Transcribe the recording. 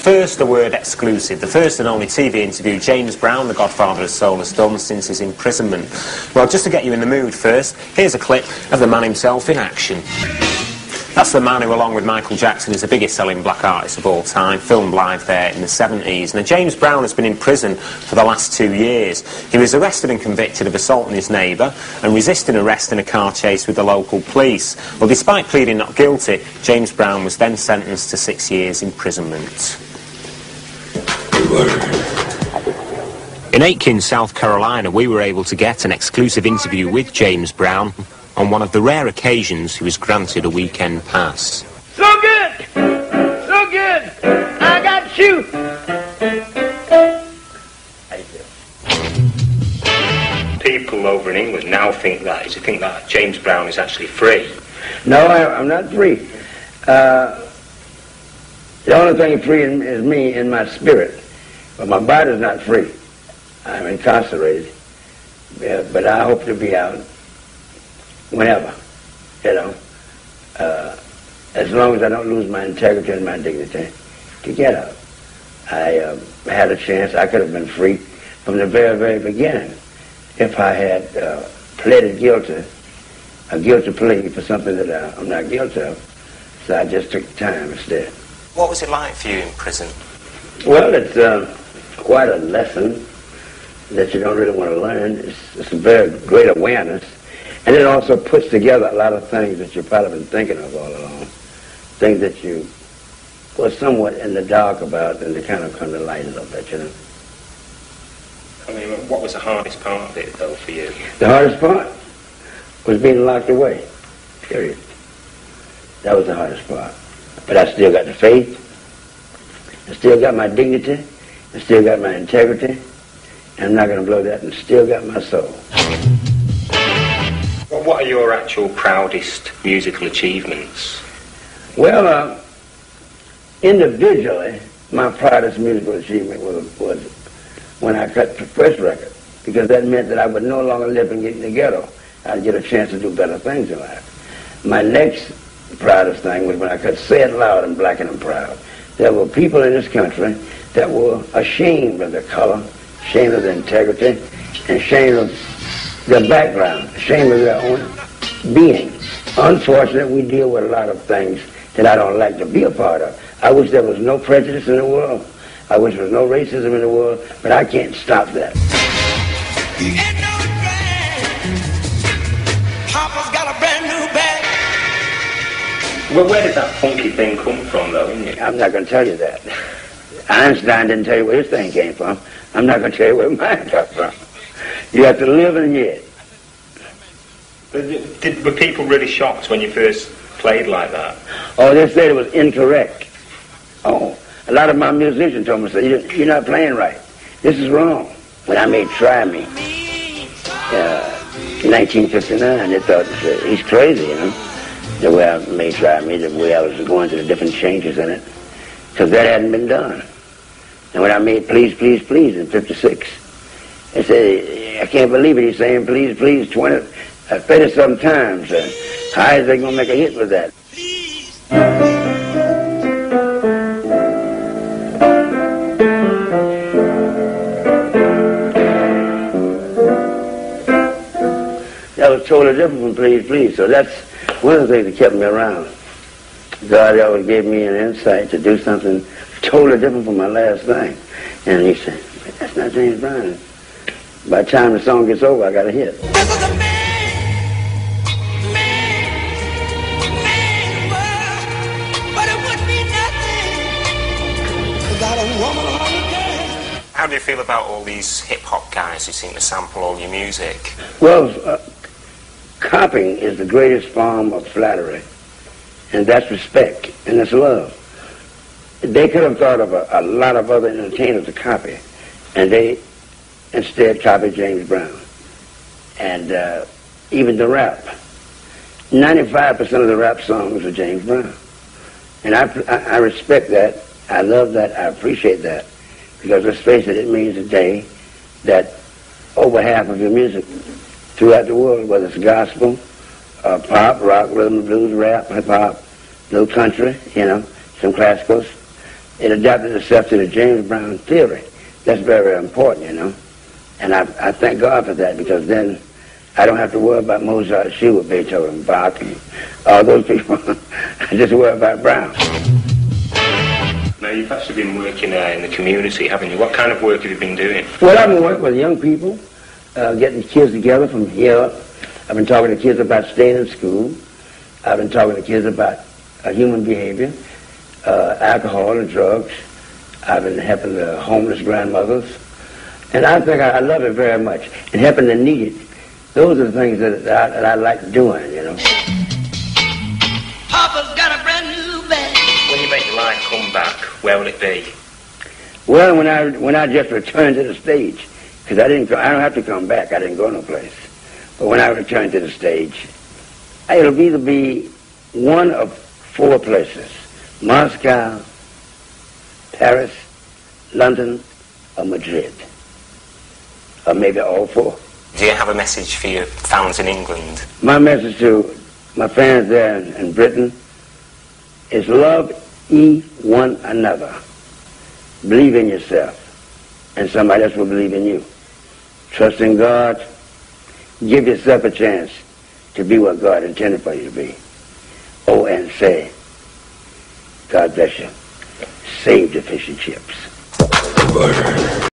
first, the word exclusive. The first and only TV interview James Brown, the godfather of soul, has done since his imprisonment. Well, just to get you in the mood first, here's a clip of the man himself in action. That's the man who, along with Michael Jackson, is the biggest selling black artist of all time, filmed live there in the 70s. Now, James Brown has been in prison for the last 2 years. He was arrested and convicted of assaulting his neighbour and resisting arrest in a car chase with the local police. Well, despite pleading not guilty, James Brown was then sentenced to 6 years imprisonment. In Aiken, South Carolina, we were able to get an exclusive interview with James Brown on one of the rare occasions he was granted a weekend pass. So good! So good! I got you! People over in England now think that James Brown is actually free. No, I'm not free. The only thing free is me in my spirit. But my body's not free. I'm incarcerated. Yeah, but I hope to be out whenever, you know, as long as I don't lose my integrity and my dignity, to get out. I had a chance. I could have been free from the very, very beginning if I had pleaded guilty, a guilty plea for something that I'm not guilty of. So I just took the time instead. What was it like for you in prison? Well, it's quite a lesson that you don't really want to learn. It's a very great awareness. And it also puts together a lot of things that you've probably been thinking of all along. Things that you were somewhat in the dark about, and they kind of come to light a little bit, you know. I mean, what was the hardest part of it, though, for you? The hardest part was being locked away, period. That was the hardest part. But I still got the faith. I still got my dignity. I still got my integrity. And I'm not going to blow that, and still got my soul. What are your actual proudest musical achievements? Well, individually, my proudest musical achievement was when I cut the first record, because that meant that I would no longer live in the ghetto. I'd get a chance to do better things in life. My next proudest thing was when I could say it loud and black and proud. There were people in this country that were ashamed of their color, ashamed of their integrity, and ashamed of their background, ashamed of their own being. Unfortunately, we deal with a lot of things that I don't like to be a part of. I wish there was no prejudice in the world. I wish there was no racism in the world, but I can't stop that. Papa's got a brand new bag. Well, where did that funky thing come from, though, isn't it? I'm not going to tell you that. Einstein didn't tell you where his thing came from. I'm not going to tell you where mine came from. You have to live and hear it. Were people really shocked when you first played like that? Oh, they said it was incorrect. Oh, a lot of my musicians told me, you're not playing right. This is wrong. When I made Try Me, in 1959, they thought, he's crazy, you know, the way I made Try Me, the way I was going through the different changes in it, because that hadn't been done. And when I made Please, Please, Please in 56, they said, I can't believe it, he's saying please, please 30-some times. How is they going to make a hit with that? That was totally different from Please, Please. So that's one of the things that kept me around. God always gave me an insight to do something totally different from my last thing. And he said, that's not James Brown. By the time the song gets over, I got a hit. This is a man world, but it would be nothing without a woman on the dance. How do you feel about all these hip-hop guys who seem to sample all your music? Well, copying is the greatest form of flattery, and that's respect, and that's love. They could have thought of a lot of other entertainers to copy, and they instead copied James Brown. And even the rap. 95% of the rap songs are James Brown. And I respect that, I love that, I appreciate that, because let's face it, it means today that over half of your music throughout the world, whether it's gospel, pop, rock, rhythm and blues, rap, hip-hop, little country, you know, some classicals, it adapted itself to the James Brown theory. That's very, very important, you know. And I thank God for that, because then I don't have to worry about Mozart, Schubert, Beethoven, Bach, and all those people. I just worry about Brown. Now, you've actually been working in the community, haven't you? What kind of work have you been doing? Well, I've been working with young people, getting kids together from here. I've been talking to kids about staying in school. I've been talking to kids about human behavior, alcohol and drugs. I've been helping the homeless grandmothers. And I think I love it very much. And helping the needy. Those are the things that I like doing, you know. Papa's got a brand new bag. When you make your life come back, where will it be? Well, when I just return to the stage, because I don't have to come back. I didn't go no place. But when I return to the stage, it'll either be one of 4 places: Moscow, Paris, London, or Madrid, or maybe all 4. Do you have a message for your fans in England? My message to my fans there in Britain is love ye one another. Believe in yourself, and somebody else will believe in you. Trust in God. Give yourself a chance to be what God intended for you to be. Oh, and say, God bless you. Save the fish and chips.